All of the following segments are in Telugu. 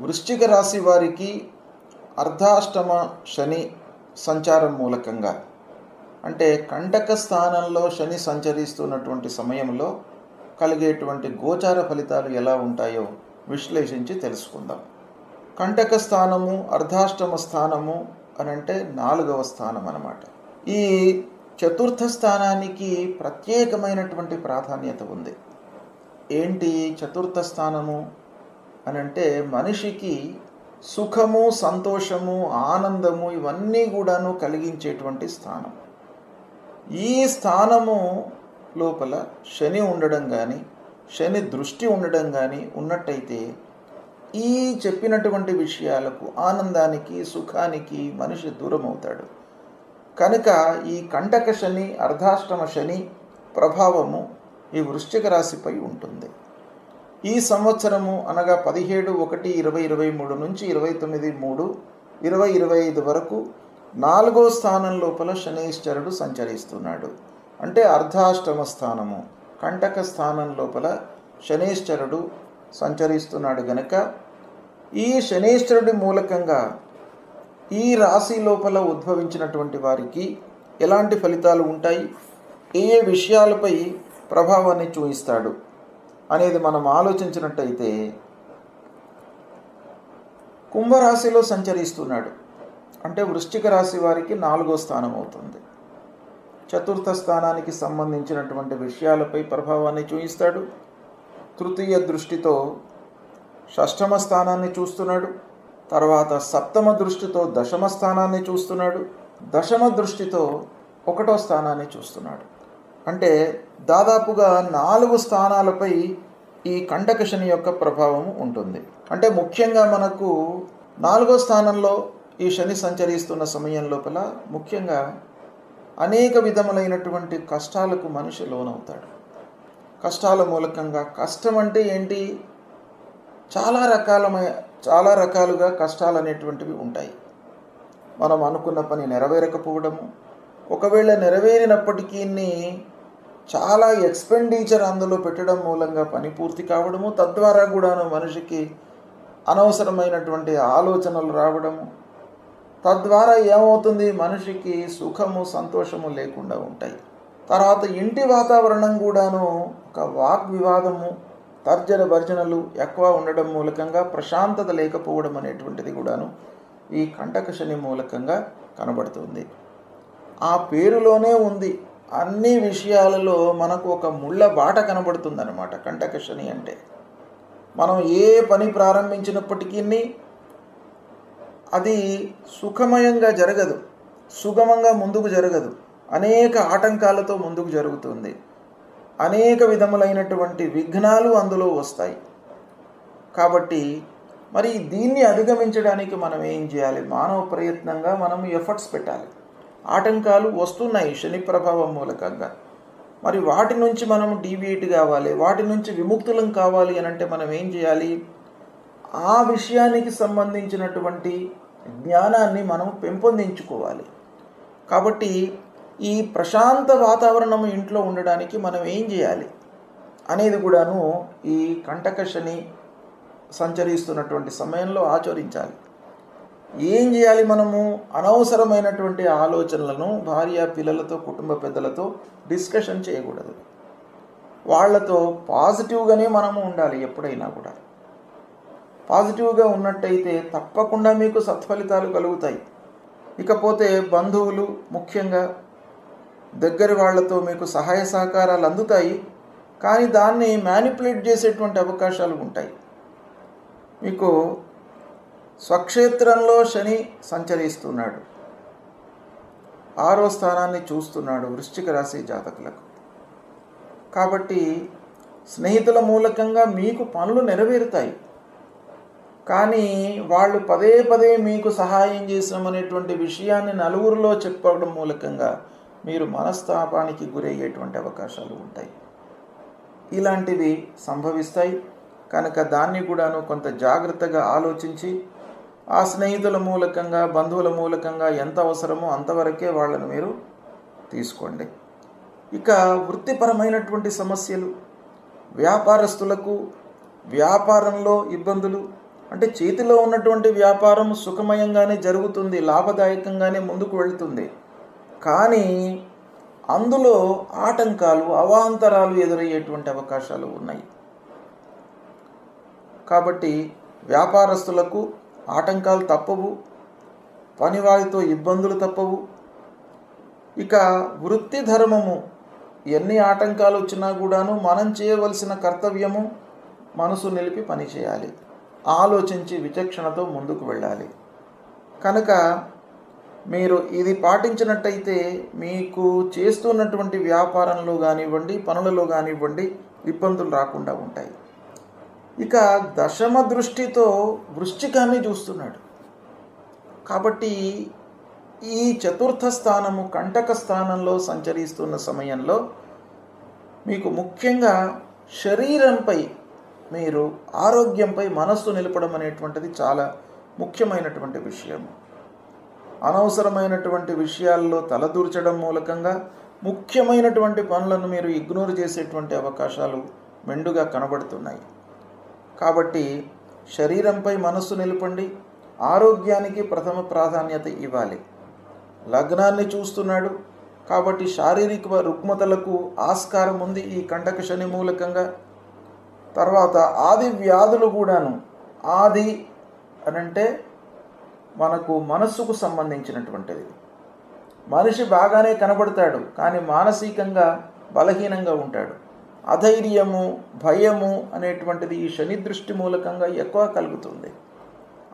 వృశ్చిక రాశి వారికి అర్ధాష్టమ శని సంచారం మూలకంగా, అంటే కంటక స్థానంలో శని సంచరిస్తున్నటువంటి సమయంలో కలిగేటువంటి గోచార ఫలితాలు ఎలా ఉంటాయో విశ్లేషించి తెలుసుకుందాం. కంటక స్థానము, అర్ధాష్టమ స్థానము అని అంటే 4వ స్థానం అన్నమాట. ఈ చతుర్థ స్థానానికి ప్రత్యేకమైనటువంటి ప్రాధాన్యత ఉంది. ఏంటి చతుర్థ స్థానము అని అంటే, మనిషికి సుఖము, సంతోషము, ఆనందము ఇవన్నీ కూడాను కలిగించేటువంటి స్థానం. ఈ స్థానము లోపల శని ఉండడం కానీ, శని దృష్టి ఉండడం కానీ ఉన్నట్టయితే ఈ చెప్పినటువంటి విషయాలకు, ఆనందానికి, సుఖానికి మనిషి దూరం అవుతాడు. కనుక ఈ కంటక శని, అర్ధాష్టమ శని ప్రభావము ఈ వృశ్చిక రాశిపై ఉంటుంది. ఈ సంవత్సరము అనగా 17/1/2023 నుంచి 29/3/2025 వరకు 4వ స్థానం లోపల శనీశ్వరుడు సంచరిస్తున్నాడు. అంటే అర్ధాష్టమ స్థానము, కంటక స్థానం లోపల శనీశ్వరుడు సంచరిస్తున్నాడు. గనక ఈ శనీశ్వరుడి మూలకంగా ఈ రాశి లోపల ఉద్భవించినటువంటి వారికి ఎలాంటి ఫలితాలు ఉంటాయి, ఏ విషయాలపై ప్రభావాన్ని చూపిస్తాడు అనేది మనం ఆలోచించినట్టయితే, కుంభరాశిలో సంచరిస్తున్నాడు. అంటే వృశ్చిక రాశి వారికి 4వ స్థానం అవుతుంది. చతుర్థ స్థానానికి సంబంధించినటువంటి విషయాలపై ప్రభావాన్ని చూపిస్తాడు. తృతీయ దృష్టితో షష్ఠమ స్థానాన్ని చూస్తున్నాడు. తర్వాత సప్తమ దృష్టితో దశమ స్థానాన్ని చూస్తున్నాడు. దశమ దృష్టితో 1వ స్థానాన్ని చూస్తున్నాడు. అంటే దాదాపుగా 4 స్థానాలపై ఈ కంటక శని యొక్క ప్రభావం ఉంటుంది. అంటే ముఖ్యంగా మనకు 4వ స్థానంలో ఈ శని సంచరిస్తున్న సమయం లోపల ముఖ్యంగా అనేక విధములైనటువంటి కష్టాలకు మనిషి లోనవుతాడు. కష్టాల మూలకంగా, కష్టం అంటే ఏంటి, చాలా రకాలుగా కష్టాలు అనేటువంటివి ఉంటాయి. మనం అనుకున్న పని నెరవేరకపోవడము, ఒకవేళ నెరవేరినప్పటికీ చాలా ఎక్స్పెండిచర్ అందులో పెట్టడం మూలంగా పని పూర్తి కావడము, తద్వారా కూడాను మనిషికి అనవసరమైనటువంటి ఆలోచనలు రావడము, తద్వారా ఏమవుతుంది, మనిషికి సుఖము, సంతోషము లేకుండా ఉంటాయి. తర్వాత ఇంటి వాతావరణం కూడాను ఒక వాగ్వివాదము, తర్జన భర్జనలు ఎక్కువ ఉండడం మూలకంగా ప్రశాంతత లేకపోవడం అనేటువంటిది కూడాను ఈ కంటక శని మూలకంగా కనబడుతుంది. ఆ పేరులోనే ఉంది, అన్ని విషయాలలో మనకు ఒక ముళ్ళ బాట కనబడుతుంది అన్నమాట. కంటక శని అంటే మనం ఏ పని ప్రారంభించినప్పటికీ అది సుఖమయంగా జరగదు, సుగమంగా ముందుకు జరగదు, అనేక ఆటంకాలతో ముందుకు జరుగుతుంది. అనేక విధములైనటువంటి విఘ్నాలు అందులో వస్తాయి. కాబట్టి మరి దీన్ని అధిగమించడానికి మనం ఏం చేయాలి, మానవ ప్రయత్నంగా మనం ఎఫర్ట్స్ పెట్టాలి. ఆటంకాలు వస్తున్నాయి శని ప్రభావం మూలకంగా. మరి వాటి నుంచి మనం డీవియేట్ కావాలి, వాటి నుంచి విముక్తులం కావాలి అని అంటే మనం ఏం చేయాలి, ఆ విషయానికి సంబంధించినటువంటి జ్ఞానాన్ని మనం పెంపొందించుకోవాలి. కాబట్టి ఈ ప్రశాంత వాతావరణం ఇంట్లో ఉండడానికి మనం ఏం చేయాలి అనేది కూడాను ఈ కంటక శని సంచరిస్తున్నటువంటి సమయంలో ఆచరించాలి. ఏం చేయాలి, మనము అనవసరమైనటువంటి ఆలోచనలను భార్య, పిల్లలతో, కుటుంబ పెద్దలతో డిస్కషన్ చేయకూడదు. వాళ్ళతో పాజిటివ్గానే మనము ఉండాలి. ఎప్పుడైనా కూడా పాజిటివ్గా ఉన్నట్టయితే తప్పకుండా మీకు సత్ఫలితాలు కలుగుతాయి. ఇకపోతే బంధువులు, ముఖ్యంగా దగ్గర వాళ్ళతో మీకు సహాయ సహకారాలు అందుతాయి. కానీ దాన్ని మ్యానిపులేట్ చేసేటువంటి అవకాశాలు ఉంటాయి. మీకు స్వక్షేత్రంలో శని సంచరిస్తున్నాడు, 6వ స్థానాన్ని చూస్తున్నాడు వృశ్చిక రాశి జాతకులకు. కాబట్టి స్నేహితుల మూలకంగా మీకు పనులు నెరవేరుతాయి. కానీ వాళ్ళు పదే పదే మీకు సహాయం చేసినామనేటువంటి విషయాన్ని నలుగురిలో చెప్పడం మూలకంగా మీరు మనస్తాపానికి గురయ్యేటువంటి అవకాశాలు ఉంటాయి. ఇలాంటివి సంభవిస్తాయి. కనుక దాన్ని కూడాను కొంత జాగ్రత్తగా ఆలోచించి, ఆ స్నేహితుల మూలకంగా, బంధువుల మూలకంగా ఎంత అవసరమో అంతవరకే వాళ్ళను మీరు తీసుకోండి. ఇక వృత్తిపరమైనటువంటి సమస్యలు, వ్యాపారస్తులకు వ్యాపారంలో ఇబ్బందులు, అంటే చేతిలో ఉన్నటువంటి వ్యాపారం సుఖమయంగానే జరుగుతుంది, లాభదాయకంగానే ముందుకు వెళ్తుంది. కానీ అందులో ఆటంకాలు, అవాంతరాలు ఎదురయ్యేటువంటి అవకాశాలు ఉన్నాయి. కాబట్టి వ్యాపారస్తులకు ఆటంకాలు తప్పవు, పనివారితో ఇబ్బందులు తప్పవు. ఇక వృత్తి ధర్మము ఎన్ని ఆటంకాలు వచ్చినా కూడాను మనం చేయవలసిన కర్తవ్యము మనసు నిలిపి పని చేయాలి, ఆలోచించి విచక్షణతో ముందుకు వెళ్ళాలి. కనుక మీరు ఇది పాటించినట్టయితే మీకు చేస్తున్నటువంటి వ్యాపారంలో కానివ్వండి, పనులలో కానివ్వండి ఇబ్బందులు రాకుండా ఉంటాయి. ఇక దశమ దృష్టితో వృశ్చికాన్ని చూస్తున్నాడు కాబట్టి ఈ చతుర్థ స్థానము కంటక స్థానంలో సంచరిస్తున్న సమయంలో మీకు ముఖ్యంగా శరీరంపై, మీరు ఆరోగ్యంపై మనస్సు నిలపడం అనేటువంటిది చాలా ముఖ్యమైనటువంటి విషయం. అనవసరమైనటువంటి విషయాల్లో తలదూర్చడం మూలకంగా ముఖ్యమైనటువంటి పనులను మీరు ఇగ్నోర్ చేసేటువంటి అవకాశాలు మెండుగా కనబడుతున్నాయి. కాబట్టి శరీరంపై మనస్సు నిలపండి, ఆరోగ్యానికి ప్రథమ ప్రాధాన్యత ఇవ్వాలి. లగ్నాన్ని చూస్తున్నాడు కాబట్టి శారీరక రుగ్మతలకు ఆస్కారం ఉంది ఈ కంటక శని మూలకంగా. తర్వాత ఆది వ్యాధులు కూడాను, ఆది అనంటే మనకు మనస్సుకు సంబంధించినటువంటిది. మనిషి బాగానే కనబడతాడు కానీ మానసికంగా బలహీనంగా ఉంటాడు. అధైర్యము, భయము అనేటువంటిది ఈ శని దృష్టి మూలకంగా ఎక్కువ కలుగుతుంది.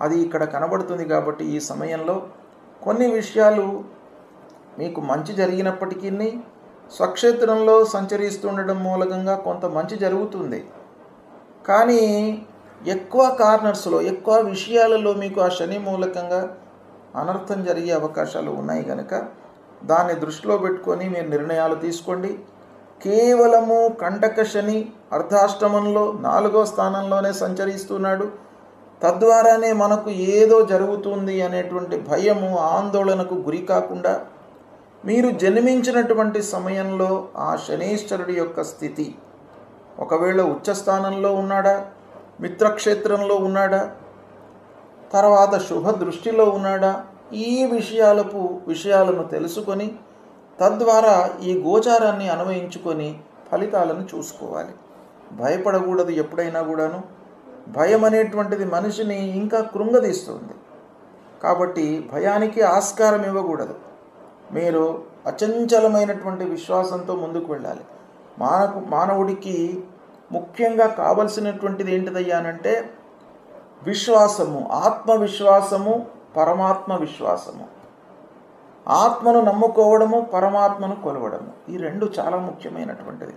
అది ఇక్కడ కనబడుతుంది. కాబట్టి ఈ సమయంలో కొన్ని విషయాలు మీకు మంచి జరిగినప్పటికీ స్వక్షేత్రంలో సంచరిస్తుండడం మూలకంగా కొంత మంచి జరుగుతుంది. కానీ ఎక్కువ కార్నర్స్లో, ఎక్కువ విషయాలలో మీకు ఆ శని మూలకంగా అనర్థం జరిగే అవకాశాలు ఉన్నాయి. కనుక దాన్ని దృష్టిలో పెట్టుకొని మీరు నిర్ణయాలు తీసుకోండి. కేవలము కంటక శని అర్ధాష్టమంలో 4వ స్థానంలోనే సంచరిస్తున్నాడు. తద్వారానే మనకు ఏదో జరుగుతుంది అనేటువంటి భయము, ఆందోళనకు గురి కాకుండా మీరు జన్మించినటువంటి సమయంలో ఆ శనీశ్వరుడి యొక్క స్థితి, ఒకవేళ ఉచ్చస్థానంలో ఉన్నాడా, మిత్రక్షేత్రంలో ఉన్నాడా, తర్వాత శుభ దృష్టిలో ఉన్నాడా, ఈ విషయాలను తెలుసుకొని తద్వారా ఈ గోచారాన్ని అన్వయించుకొని ఫలితాలను చూసుకోవాలి. భయపడకూడదు ఎప్పుడైనా కూడాను. భయం అనేటువంటిది మనిషిని ఇంకా కృంగదీస్తుంది. కాబట్టి భయానికి ఆస్కారం ఇవ్వకూడదు. మీరు అచంచలమైనటువంటి విశ్వాసంతో ముందుకు వెళ్ళాలి. మానవుడికి ముఖ్యంగా కావలసినటువంటిది ఏంటిదయ్యానంటే విశ్వాసము, ఆత్మవిశ్వాసము, పరమాత్మ విశ్వాసము. ఆత్మను నమ్ముకోవడము, పరమాత్మను కొలవడము, ఈ రెండు చాలా ముఖ్యమైనటువంటిది.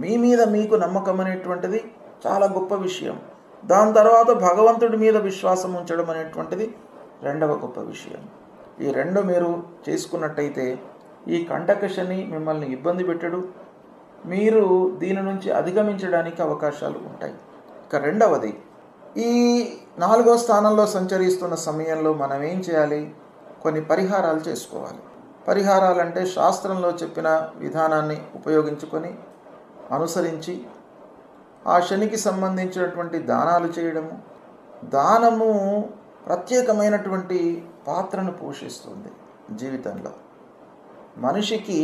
మీ మీద మీకు నమ్మకం అనేటువంటిది చాలా గొప్ప విషయం. దాని తర్వాత భగవంతుడి మీద విశ్వాసం ఉంచడం అనేటువంటిది రెండవ గొప్ప విషయం. ఈ రెండు మీరు చేసుకున్నట్టయితే ఈ కంటక శని మిమ్మల్ని ఇబ్బంది పెట్టడు, మీరు దీని నుంచి అధిగమించడానికి అవకాశాలు ఉంటాయి. ఇక రెండవది, ఈ 4వ స్థానంలో సంచరిస్తున్న సమయంలో మనం ఏం చేయాలి? కొన్ని పరిహారాలు చేసుకోవాలి. పరిహారాలంటే శాస్త్రంలో చెప్పిన విధానాన్ని ఉపయోగించుకొని అనుసరించి ఆ శనికి సంబంధించినటువంటి దానాలు చేయడము. దానము ప్రత్యేకమైనటువంటి పాత్రను పోషిస్తుంది జీవితంలో. మనిషికి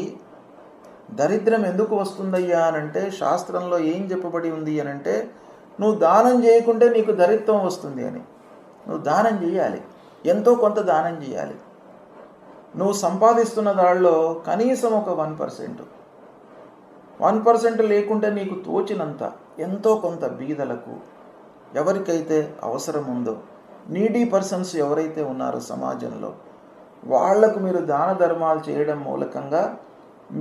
దరిద్రం ఎందుకు వస్తుందయ్యా అనంటే శాస్త్రంలో ఏం చెప్పబడి ఉంది అనంటే నువ్వు దానం చేయకుంటే నీకు దరిద్రం వస్తుంది అని. నువ్వు దానం చేయాలి, ఎంతో కొంత దానం చేయాలి. నువ్వు సంపాదిస్తున్న దానిలో కనీసం ఒక 1% లేకుంటే నీకు తోచినంత ఎంతో కొంత బీదలకు, ఎవరికైతే అవసరం ఉందో, నీడీ పర్సన్స్ ఎవరైతే ఉన్నారో సమాజంలో వాళ్లకు మీరు దాన ధర్మాలు చేయడం మూలకంగా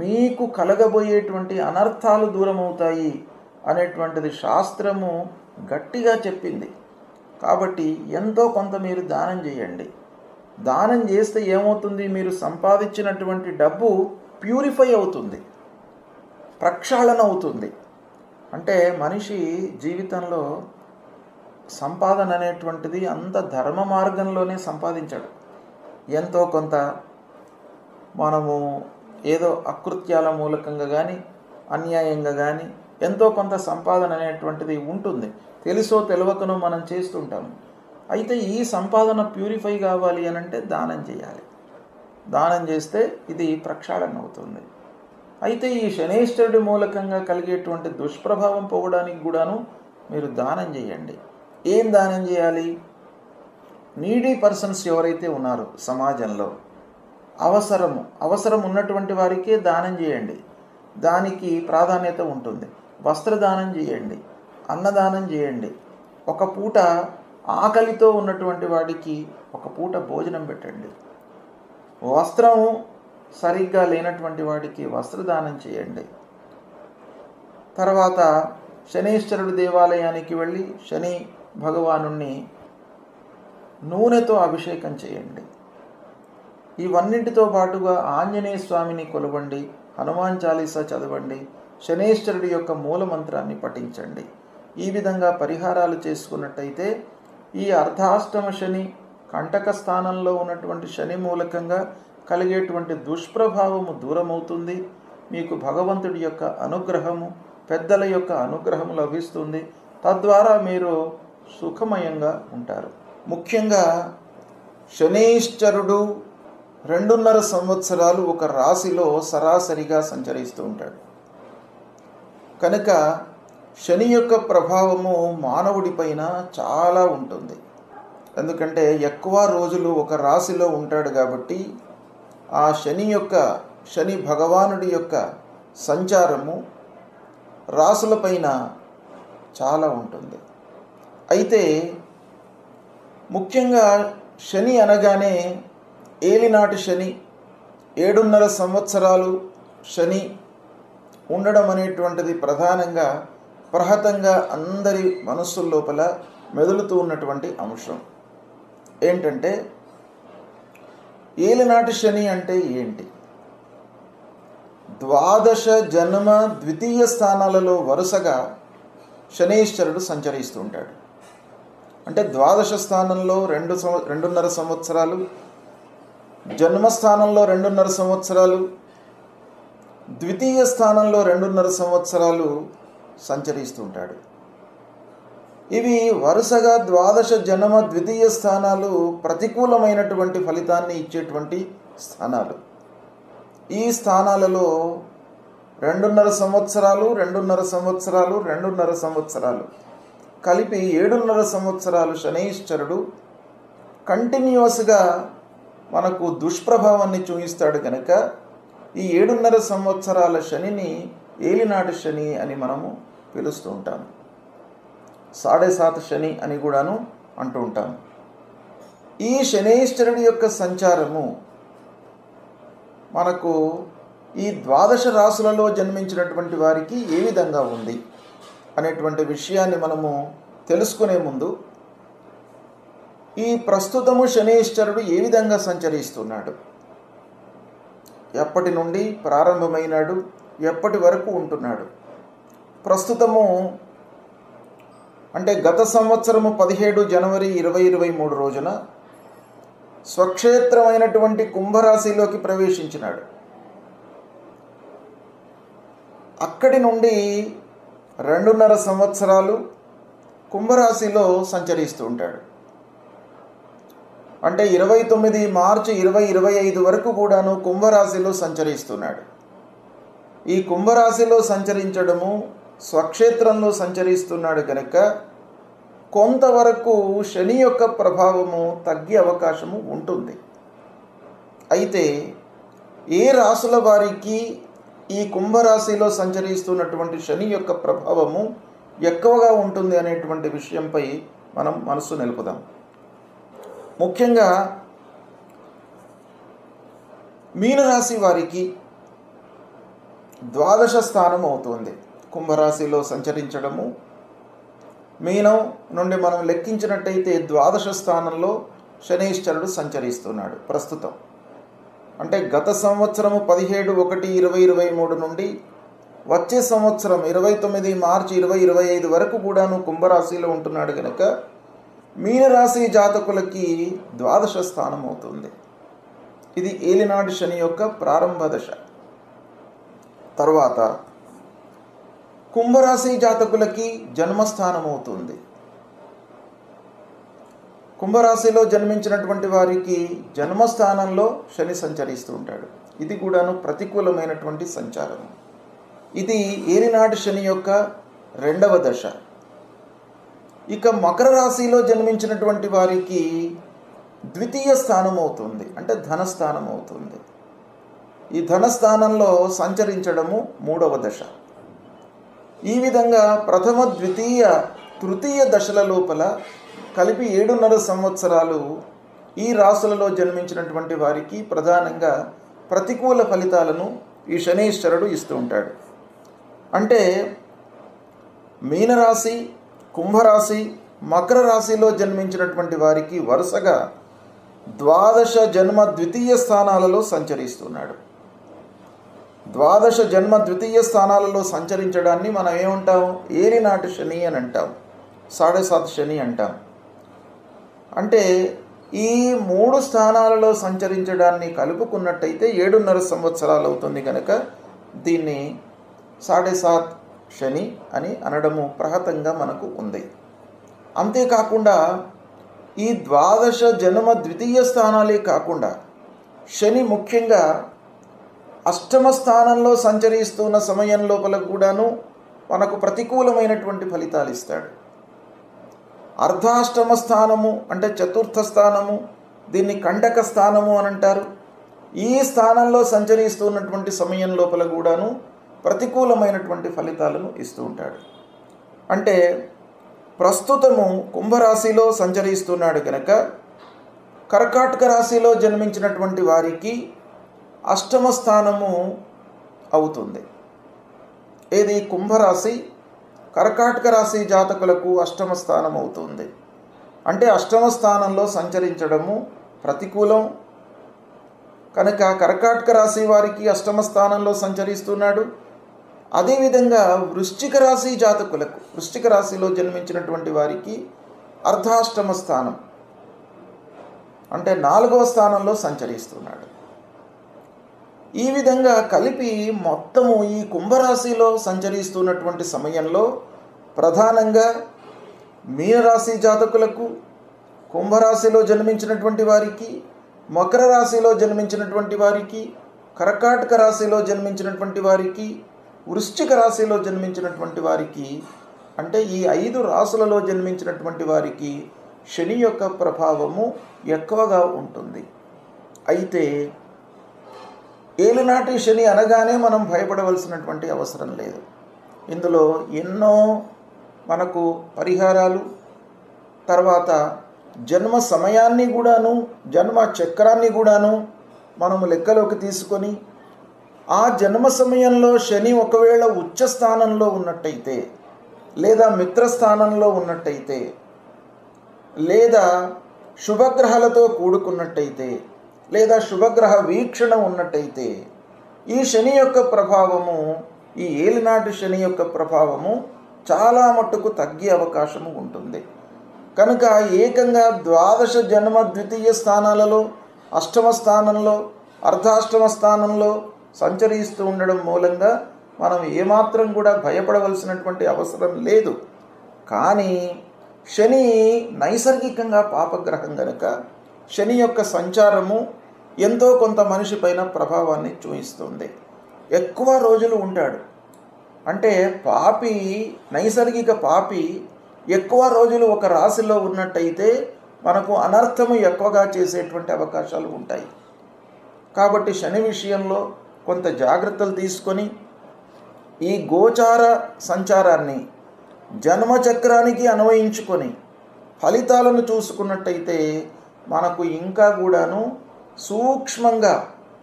మీకు కలగబోయేటువంటి అనర్థాలు దూరం అవుతాయి అనేటువంటిది శాస్త్రము గట్టిగా చెప్పింది. కాబట్టి ఎంతో కొంత మీరు దానం చేయండి. దానం చేస్తే ఏమవుతుంది? మీరు సంపాదించినటువంటి డబ్బు ప్యూరిఫై అవుతుంది, ప్రక్షాళన అవుతుంది. అంటే మనిషి జీవితంలో సంపాదన అనేటువంటిది అంత ధర్మ మార్గంలోనే సంపాదించాడు. ఎంతో కొంత మనము ఏదో అకృత్యాల మూలకంగా కానీ అన్యాయంగా కానీ ఎంతో కొంత సంపాదన అనేటువంటిది ఉంటుంది. తెలుసో తెలియకనో మనం చేస్తుంటాము. అయితే ఈ సంపాదన ప్యూరిఫై కావాలి అని అంటే దానం చేయాలి. దానం చేస్తే ఇది ప్రక్షాళన అవుతుంది. అయితే ఈ శనైశ్వరుడి మూలకంగా కలిగేటువంటి దుష్ప్రభావం పోవడానికి కూడాను మీరు దానం చేయండి. ఏం దానం చేయాలి? నీడీ పర్సన్స్ ఎవరైతే ఉన్నారో సమాజంలో అవసరం ఉన్నటువంటి వారికే దానం చేయండి. దానికి ప్రాధాన్యత ఉంటుంది. వస్త్రదానం చేయండి, అన్నదానం చేయండి. ఒక పూట ఆకలితో ఉన్నటువంటి వాడికి ఒక పూట భోజనం పెట్టండి. వస్త్రం సరిగ్గా లేనటువంటి వాడికి వస్త్రదానం చేయండి. తర్వాత శనీశ్వరుడు దేవాలయానికి వెళ్ళి శని భగవానుణ్ణి నూనెతో అభిషేకం చేయండి. ఇవన్నింటితో పాటుగా ఆంజనేయ స్వామిని కొలవండి, హనుమాన్ చాలీసా చదవండి, శనీశ్వరుడి యొక్క మూలమంత్రాన్ని పఠించండి. ఈ విధంగా పరిహారాలు చేసుకున్నట్టయితే ఈ అర్ధాష్టమ శని కంటక స్థానంలో ఉన్నటువంటి శని మూలకంగా కలిగేటువంటి దుష్ప్రభావము దూరమవుతుంది. మీకు భగవంతుడి యొక్క అనుగ్రహము, పెద్దల యొక్క అనుగ్రహము లభిస్తుంది. తద్వారా మీరు సుఖమయంగా ఉంటారు. ముఖ్యంగా శనీశ్వరుడు 2.5 సంవత్సరాలు ఒక రాశిలో సరాసరిగా సంచరిస్తూ ఉంటాడు. కనుక శని యొక్క ప్రభావము మానవుడి పైన చాలా ఉంటుంది. ఎందుకంటే ఎక్కువ రోజులు ఒక రాశిలో ఉంటాడు కాబట్టి ఆ శని భగవానుడి యొక్క సంచారము రాశులపైన చాలా ఉంటుంది. అయితే ముఖ్యంగా శని అనగానే ఏలినాటి శని 7.5 సంవత్సరాలు శని ఉండడం అనేటువంటిది ప్రధానంగా ప్రహతంగా అందరి మనస్సుల లోపల మెదులుతూ ఉన్నటువంటి అంశం. ఏంటంటే ఏలినాటి శని అంటే ఏంటి? 12 జన్మ ద్వితీయ స్థానాలలో వరుసగా శనీశ్వరుడు సంచరిస్తూ ఉంటాడు. అంటే 12 స్థానంలో 2.5 సంవత్సరాలు, జన్మస్థానంలో 2.5 సంవత్సరాలు, ద్వితీయ స్థానంలో 2.5 సంవత్సరాలు సంచరిస్తూ ఉంటాడు. ఇవి వరుసగా 12 జన్మ ద్వితీయ స్థానాలు ప్రతికూలమైనటువంటి ఫలితాన్ని ఇచ్చేటువంటి స్థానాలు. ఈ స్థానాలలో 2.5 సంవత్సరాలు, 2.5 సంవత్సరాలు, 2.5 సంవత్సరాలు కలిపి 7.5 సంవత్సరాలు శనైశ్వరుడు కంటిన్యూస్గా మనకు దుష్ప్రభావాన్ని చూపిస్తాడు. కనుక ఈ 7.5 సంవత్సరాల శనిని ఏలినాటి శని అని మనము పిలుస్తూ ఉంటాము. 7.5 శని అని కూడాను అంటూ ఉంటాము. ఈ శనైశ్వరుడి యొక్క సంచారము మనకు ఈ 12 రాశులలో జన్మించినటువంటి వారికి ఏ విధంగా ఉంది అనేటువంటి విషయాన్ని మనము తెలుసుకునే ముందు ఈ ప్రస్తుతము శనైశ్వరుడు ఏ విధంగా సంచరిస్తున్నాడు, ఎప్పటి నుండి ప్రారంభమైనాడు, ఎప్పటి వరకు ఉంటున్నాడు. ప్రస్తుతము అంటే గత సంవత్సరము 17 జనవరి 2023 రోజున స్వక్షేత్రమైనటువంటి కుంభరాశిలోకి ప్రవేశించినాడు. అక్కడి నుండి 2.5 సంవత్సరాలు కుంభరాశిలో సంచరిస్తూ ఉంటాడు. అంటే 29 మార్చి 2025 వరకు కూడాను కుంభరాశిలో సంచరిస్తున్నాడు. ఈ కుంభరాశిలో సంచరించడము, స్వక్షేత్రంలో సంచరిస్తున్నాడు కనుక కొంతవరకు శని యొక్క ప్రభావము తగ్గే అవకాశము ఉంటుంది. అయితే ఏ రాశుల వారికి ఈ కుంభరాశిలో సంచరిస్తున్నటువంటి శని యొక్క ప్రభావము ఎక్కువగా ఉంటుంది అనేటువంటి విషయంపై మనం మనసు నిలుపుదాం. ముఖ్యంగా మీనరాశి వారికి 12 స్థానం అవుతుంది కుంభరాశిలో సంచరించడము. మీనం నుండి మనం లెక్కించినట్టయితే 12 స్థానంలో శనైశ్వరుడు సంచరిస్తున్నాడు ప్రస్తుతం. అంటే గత సంవత్సరము 17/1/2023 నుండి వచ్చే సంవత్సరం 29 మార్చి 2025 వరకు కూడాను కుంభరాశిలో ఉంటున్నాడు కనుక మీనరాశి జాతకులకి 12 స్థానం అవుతుంది. ఇది ఏలినాటి శని యొక్క ప్రారంభ దశ. తర్వాత కుంభరాశి జాతకులకి జన్మస్థానం అవుతుంది. కుంభరాశిలో జన్మించినటువంటి వారికి జన్మస్థానంలో శని సంచరిస్తూ ఉంటాడు. ఇది కూడాను ప్రతికూలమైనటువంటి సంచారం. ఇది ఏలినాటి శని యొక్క రెండవ దశ. ఇక మకర రాశిలో జన్మించినటువంటి వారికి ద్వితీయ స్థానం అవుతుంది, అంటే ధనస్థానం అవుతుంది. ఈ ధనస్థానంలో సంచరించడము మూడవ దశ. ఈ విధంగా ప్రథమ, ద్వితీయ, తృతీయ దశల లోపల కలిపి 7.5 సంవత్సరాలు ఈ రాశులలో జన్మించినటువంటి వారికి ప్రధానంగా ప్రతికూల ఫలితాలను ఈ శనీశ్వరుడు ఇస్తూ ఉంటాడు. అంటే మీనరాశి, కుంభరాశి, మకర రాశిలో జన్మించినటువంటి వారికి వరుసగా ద్వాదశ జన్మ ద్వితీయ స్థానాలలో సంచరిస్తున్నాడు. ద్వాదశ జన్మ ద్వితీయ స్థానాలలో సంచరించడాన్ని మనం ఏమంటాం? ఏలినాటి శని అని అంటాం, 7.5 శని అంటాం. అంటే ఈ 3 స్థానాలలో సంచరించడాన్ని కలుపుకున్నట్టయితే 7.5 సంవత్సరాలు అవుతుంది కనుక దీన్ని 7.5 శని అని అనడము ప్రహతంగా మనకు ఉంది. అంతేకాకుండా ఈ ద్వాదశ జన్మ ద్వితీయ స్థానాలే కాకుండా శని ముఖ్యంగా అష్టమ స్థానంలో సంచరిస్తున్న సమయం లోపల కూడాను మనకు ప్రతికూలమైనటువంటి ఫలితాలు ఇస్తాడు. అర్ధాష్టమ స్థానము అంటే చతుర్థ స్థానము, దీన్ని కంటక స్థానము అని అంటారు. ఈ స్థానంలో సంచరిస్తున్నటువంటి సమయం లోపల కూడాను ప్రతికూలమైనటువంటి ఫలితాలను ఇస్తూ ఉంటాడు. అంటే ప్రస్తుతము కుంభరాశిలో సంచరిస్తున్నాడు కనుక కర్కాటక రాశిలో జన్మించినటువంటి వారికి అష్టమ స్థానము అవుతుంది. ఏది? కుంభరాశి, కర్కాటక రాశి జాతకులకు అష్టమ స్థానం అవుతుంది. అంటే అష్టమ స్థానంలో సంచరించడము ప్రతికూలం కనుక కర్కాటక రాశి వారికి అష్టమ స్థానంలో సంచరిస్తున్నాడు. అదేవిధంగా వృశ్చిక రాశి జాతకులకు, వృశ్చిక రాశిలో జన్మించినటువంటి వారికి అర్ధాష్టమ స్థానం అంటే 4వ స్థానంలో సంచరిస్తున్నాడు. ఈ విధంగా కలిపి మొత్తము ఈ కుంభరాశిలో సంచరిస్తున్నటువంటి సమయంలో ప్రధానంగా మీనరాశి జాతకులకు, కుంభరాశిలో జన్మించినటువంటి వారికి, మకర రాశిలో జన్మించినటువంటి వారికి, కర్కాటక రాశిలో జన్మించినటువంటి వారికి, వృశ్చిక రాశిలో జన్మించినటువంటి వారికి, అంటే ఈ 5 రాశులలో జన్మించినటువంటి వారికి శని యొక్క ప్రభావము ఎక్కువగా ఉంటుంది. అయితే ఏలినాటి శని అనగానే మనం భయపడవలసినటువంటి అవసరం లేదు. ఇందులో ఎన్నో మనకు పరిహారాలు, తర్వాత జన్మ సమయాన్ని కూడాను, జన్మ చక్రాన్ని కూడాను మనము లెక్కలోకి తీసుకొని ఆ జన్మ సమయంలో శని ఒకవేళ ఉచ్చ స్థానంలో ఉన్నట్టయితే, లేదా మిత్రస్థానంలో ఉన్నట్టయితే, లేదా శుభగ్రహాలతో కూడుకున్నట్టయితే, లేదా శుభగ్రహ వీక్షణ ఉన్నట్టయితే ఈ శని యొక్క ప్రభావము, ఈ ఏలినాటి శని యొక్క ప్రభావము చాలా మట్టుకు తగ్గే అవకాశము ఉంటుంది. కనుక ఏకంగా ద్వాదశ జన్మ ద్వితీయ స్థానాలలో అష్టమ స్థానంలో, అర్ధాష్టమ స్థానంలో సంచరిస్తూ ఉండడం మూలంగా మనం ఏమాత్రం కూడా భయపడవలసినటువంటి అవసరం లేదు. కానీ శని నైసర్గికంగా పాపగ్రహం కనుక శని యొక్క సంచారము ఎంతో కొంత మనిషి పైన ప్రభావాన్ని చూపిస్తుంది. ఎక్కువ రోజులు ఉంటాడు. అంటే పాపి, నైసర్గిక పాపి ఎక్కువ రోజులు ఒక రాశిలో ఉన్నట్టయితే మనకు అనర్థము ఎక్కువగా చేసేటువంటి అవకాశాలు ఉంటాయి. కాబట్టి శని విషయంలో కొంత జాగ్రత్తలు తీసుకొని ఈ గోచార సంచారాన్ని జన్మచక్రానికి అన్వయించుకొని ఫలితాలను చూసుకున్నట్టయితే మనకు ఇంకా కూడాను సూక్ష్మంగా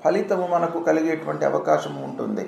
ఫలితము మనకు కలిగేటువంటి అవకాశం ఉంటుంది.